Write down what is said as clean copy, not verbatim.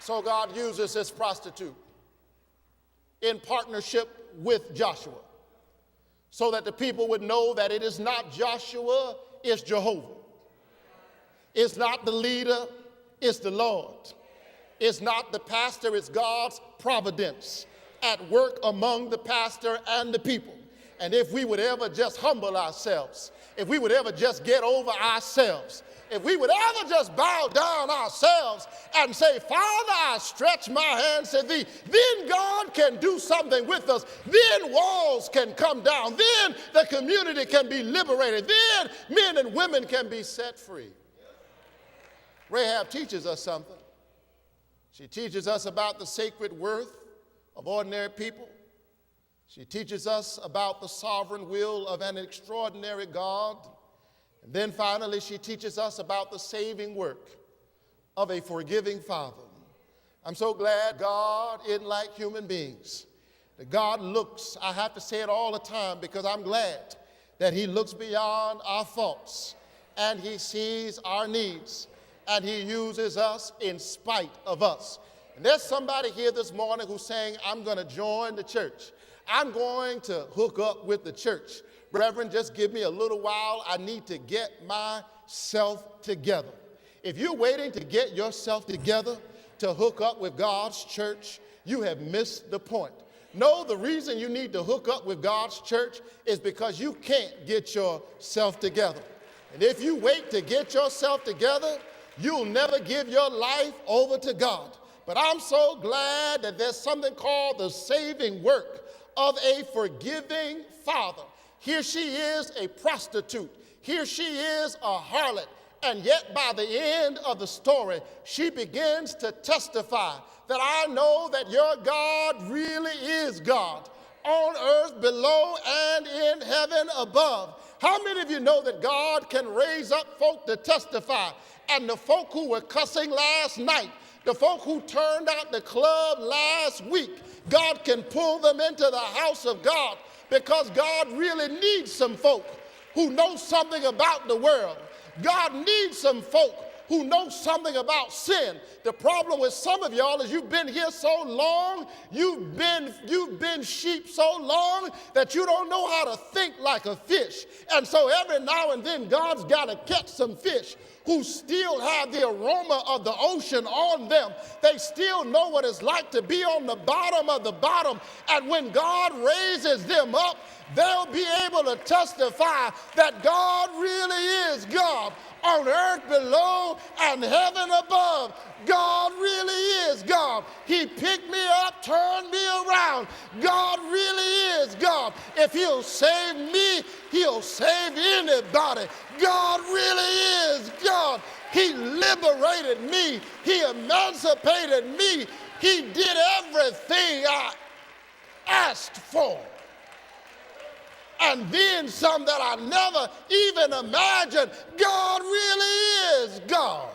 So God uses this prostitute in partnership with Joshua so that the people would know that it is not Joshua, it's Jehovah. It's not the leader, it's the Lord. It's not the pastor, it's God's providence at work among the pastor and the people. And if we would ever just humble ourselves, if we would ever just get over ourselves, if we would ever just bow down ourselves and say, Father, I stretch my hands to thee, then God can do something with us. Then walls can come down. Then the community can be liberated. Then men and women can be set free. Rahab teaches us something. She teaches us about the sacred worth of ordinary people. She teaches us about the sovereign will of an extraordinary God. And then finally, she teaches us about the saving work of a forgiving Father. I'm so glad God isn't like human beings. That God looks, I have to say it all the time because I'm glad that he looks beyond our faults and he sees our needs and he uses us in spite of us. And there's somebody here this morning who's saying, I'm going to join the church. I'm going to hook up with the church. Reverend, just give me a little while. I need to get myself together. If you're waiting to get yourself together to hook up with God's church, you have missed the point. No, the reason you need to hook up with God's church is because you can't get yourself together. And if you wait to get yourself together, you'll never give your life over to God. But I'm so glad that there's something called the saving work of a forgiving Father. Here she is a prostitute. Here she is a harlot. And yet by the end of the story, she begins to testify that I know that your God really is God on earth below and in heaven above. How many of you know that God can raise up folk to testify? And the folk who were cussing last night, the folk who turned out the club last week, God can pull them into the house of God because God really needs some folk who know something about the world. God needs some folk who know something about sin. The problem with some of y'all is you've been here so long, you've been sheep so long that you don't know how to think like a fish. And so every now and then God's got to catch some fish who still have the aroma of the ocean on them. They still know what it's like to be on the bottom of the bottom. And when God raises them up, they'll be able to testify that God really is God on earth below and heaven above. God really is God. He picked me up, turned me around. God really is God. If he'll save me, he'll save anybody. God really is God. He liberated me. He emancipated me. He did everything I asked for. And then some that I never even imagined. God really is God.